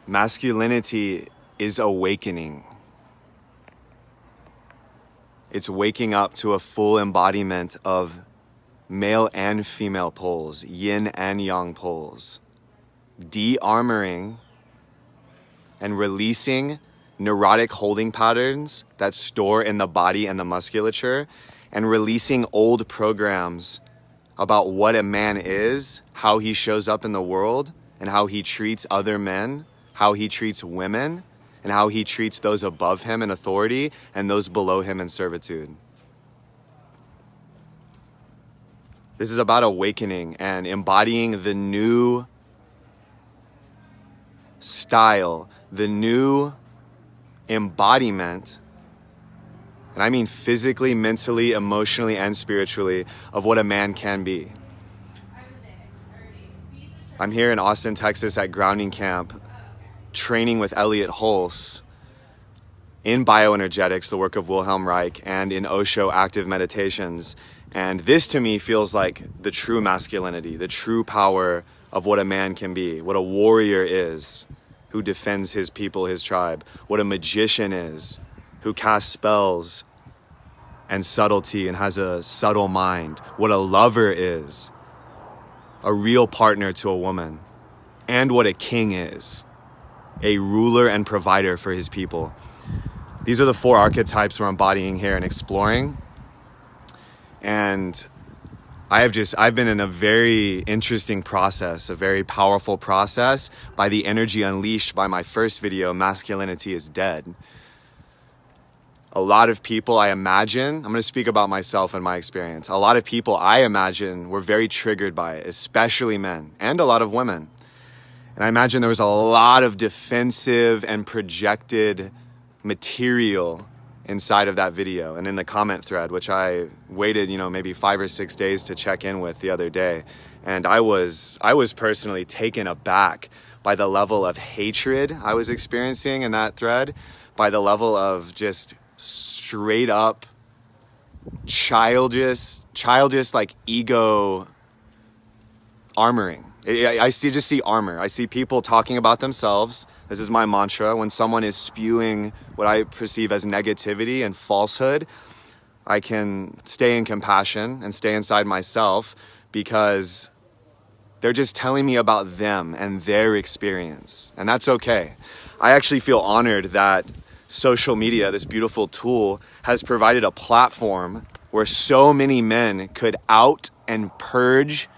Masculinity is awakening. It's waking up to a full embodiment of male and female poles, yin and yang poles, de-armoring and releasing neurotic holding patterns that store in the body and the musculature, and releasing old programs about what a man is, how he shows up in the world, and how he treats other men, how he treats women, and how he treats those above him in authority and those below him in servitude. This is about awakening and embodying the new style, the new embodiment, and I mean physically, mentally, emotionally, and spiritually, of what a man can be. I'm here in Austin, Texas at Grounding Camp, training with Elliot Hulse in bioenergetics, the work of Wilhelm Reich, and in Osho active meditations. And this to me feels like the true masculinity, the true power of what a man can be, what a warrior is, who defends his people, his tribe, what a magician is, who casts spells and subtlety and has a subtle mind, what a lover is, a real partner to a woman, and what a king is, a ruler and provider for his people. These are the 4 archetypes we're embodying here and exploring. And I've been in a very interesting process, a very powerful process by the energy unleashed by my first video, Masculinity is Dead. A lot of people, I imagine, I'm going to speak about myself and my experience. A lot of people, I imagine, were very triggered by it, especially men and a lot of women. And I imagine there was a lot of defensive and projected material inside of that video and in the comment thread, which I waited, maybe 5 or 6 days to check in with the other day. And I was personally taken aback by the level of hatred I was experiencing in that thread, by the level of just straight up childish like ego armoring. I just see armor. I see people talking about themselves. This is my mantra. When someone is spewing what I perceive as negativity and falsehood, I can stay in compassion and stay inside myself, because they're just telling me about them and their experience. And that's okay. I actually feel honored that social media, this beautiful tool, has provided a platform where so many men could out and purge,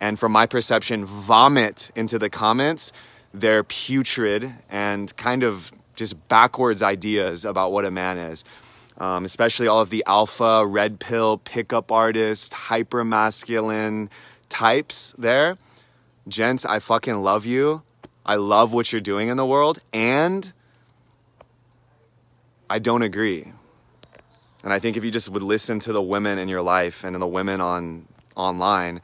and from my perception, vomit into the comments their putrid and kind of just backwards ideas about what a man is. Especially all of the alpha, red pill, pickup artist, hyper masculine types there. Gents, I fucking love you. I love what you're doing in the world, and I don't agree. And I think if you just would listen to the women in your life and the women online,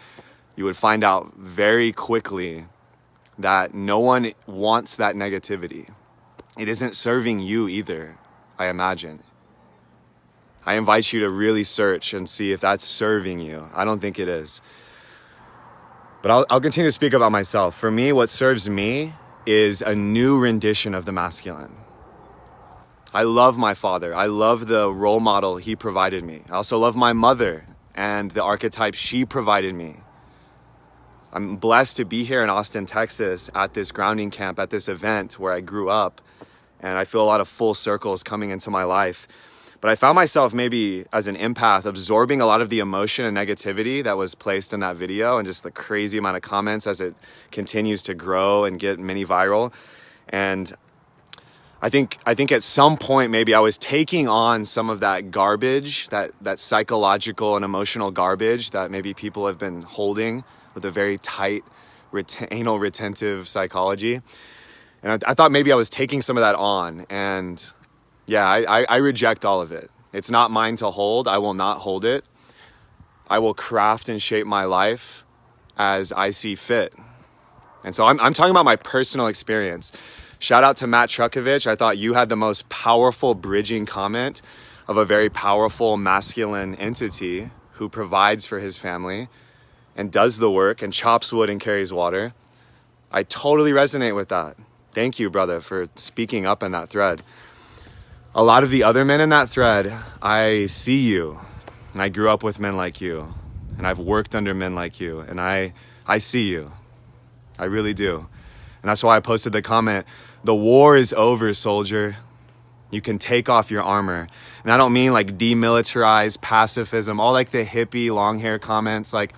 you would find out very quickly that no one wants that negativity. It isn't serving you either, I imagine. I invite you to really search and see if that's serving you. I don't think it is. But I'll continue to speak about myself. For me, what serves me is a new rendition of the masculine. I love my father. I love the role model he provided me. I also love my mother and the archetype she provided me. I'm blessed to be here in Austin, Texas at this grounding camp, at this event where I grew up, and I feel a lot of full circles coming into my life. But I found myself maybe as an empath absorbing a lot of the emotion and negativity that was placed in that video, and just the crazy amount of comments as it continues to grow and get mini viral. And I think at some point maybe I was taking on some of that garbage, that psychological and emotional garbage that maybe people have been holding with a very tight anal retentive psychology. And I thought maybe I was taking some of that on. And yeah, I reject all of it. It's not mine to hold. I will not hold it. I will craft and shape my life as I see fit. And so I'm talking about my personal experience. Shout out to Matt Trukovich. I thought you had the most powerful bridging comment of a very powerful masculine entity who provides for his family and does the work and chops wood and carries water. I totally resonate with that. Thank you, brother, for speaking up in that thread. A lot of the other men in that thread, I see you, and I grew up with men like you, and I've worked under men like you, and I see you. I really do. And that's why I posted the comment, the war is over, soldier. You can take off your armor. And I don't mean like demilitarize, pacifism, all like the hippie long hair comments. Like,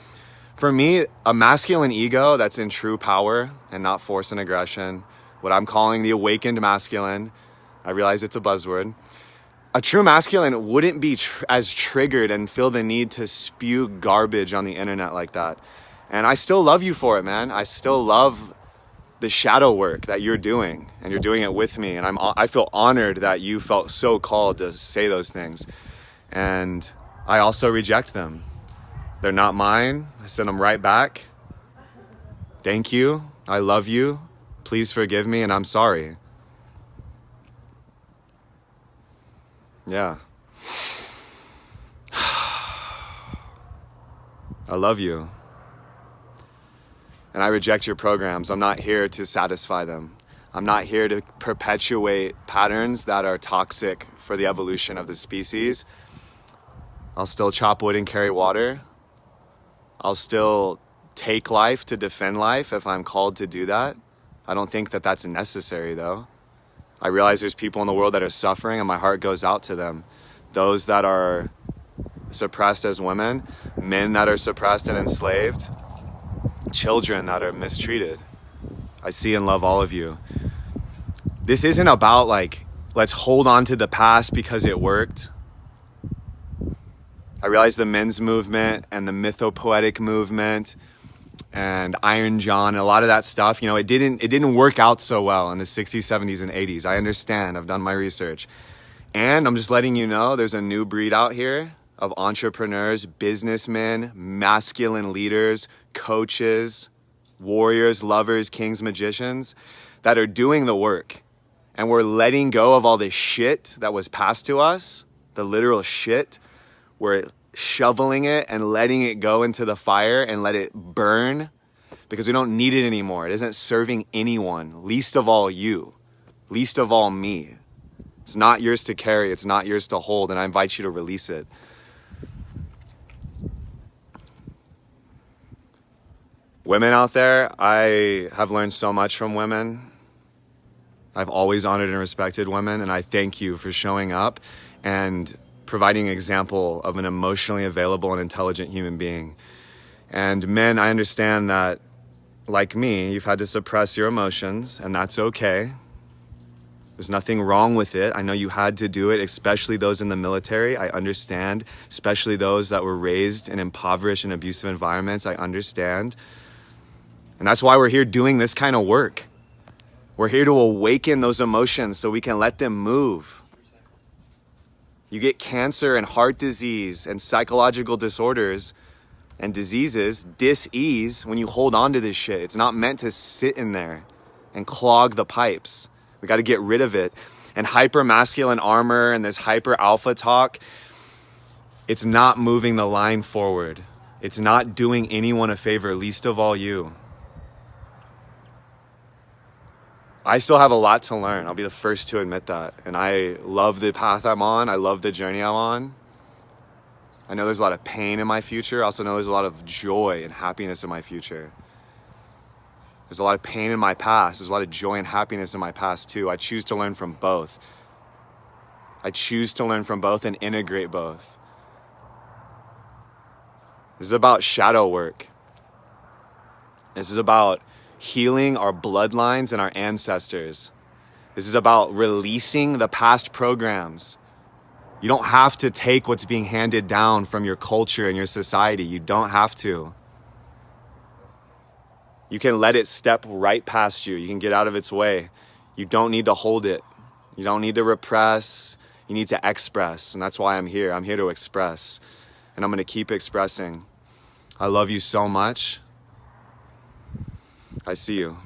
for me, a masculine ego that's in true power and not force and aggression, what I'm calling the awakened masculine, I realize it's a buzzword. A true masculine wouldn't be as triggered and feel the need to spew garbage on the internet like that. And I still love you for it, man. I still love the shadow work that you're doing, and you're doing it with me. And I feel honored that you felt so called to say those things. And I also reject them. They're not mine. I send them right back. Thank you. I love you. Please forgive me, and I'm sorry. Yeah. I love you. And I reject your programs. I'm not here to satisfy them. I'm not here to perpetuate patterns that are toxic for the evolution of the species. I'll still chop wood and carry water. I'll still take life to defend life if I'm called to do that. I don't think that that's necessary, though. I realize there's people in the world that are suffering, and my heart goes out to them. Those that are suppressed as women, men that are suppressed and enslaved, children that are mistreated. I see and love all of you. This isn't about like, let's hold on to the past because it worked. I realize the men's movement and the mythopoetic movement and Iron John and a lot of that stuff, you know, it didn't work out so well in the 60s, 70s, and 80s. I understand. I've done my research. And I'm just letting you know there's a new breed out here of entrepreneurs, businessmen, masculine leaders, coaches, warriors, lovers, kings, magicians that are doing the work. And we're letting go of all the shit that was passed to us, the literal shit. We're shoveling it and letting it go into the fire and let it burn because we don't need it anymore. It isn't serving anyone, least of all you, least of all me. It's not yours to carry. It's not yours to hold. And I invite you to release it. Women out there, I have learned so much from women. I've always honored and respected women, and I thank you for showing up and providing an example of an emotionally available and intelligent human being. And men, I understand that, like me, you've had to suppress your emotions, and that's okay. There's nothing wrong with it. I know you had to do it, especially those in the military. I understand, especially those that were raised in impoverished and abusive environments. I understand. And that's why we're here doing this kind of work. We're here to awaken those emotions so we can let them move. You get cancer and heart disease and psychological disorders and diseases, dis-ease, when you hold on to this shit. It's not meant to sit in there and clog the pipes. We got to get rid of it. And hyper-masculine armor and this hyper-alpha talk, it's not moving the line forward. It's not doing anyone a favor, least of all you. I still have a lot to learn. I'll be the first to admit that. And I love the path I'm on. I love the journey I'm on. I know there's a lot of pain in my future. I also know there's a lot of joy and happiness in my future. There's a lot of pain in my past. There's a lot of joy and happiness in my past too. I choose to learn from both. I choose to learn from both and integrate both. This is about shadow work. This is about healing our bloodlines and our ancestors. This is about releasing the past programs. You don't have to take what's being handed down from your culture and your society. You don't have to. You can let it step right past you. You can get out of its way. You don't need to hold it. You don't need to repress. You need to express. And that's why I'm here. I'm here to express. And I'm going to keep expressing. I love you so much. I see you.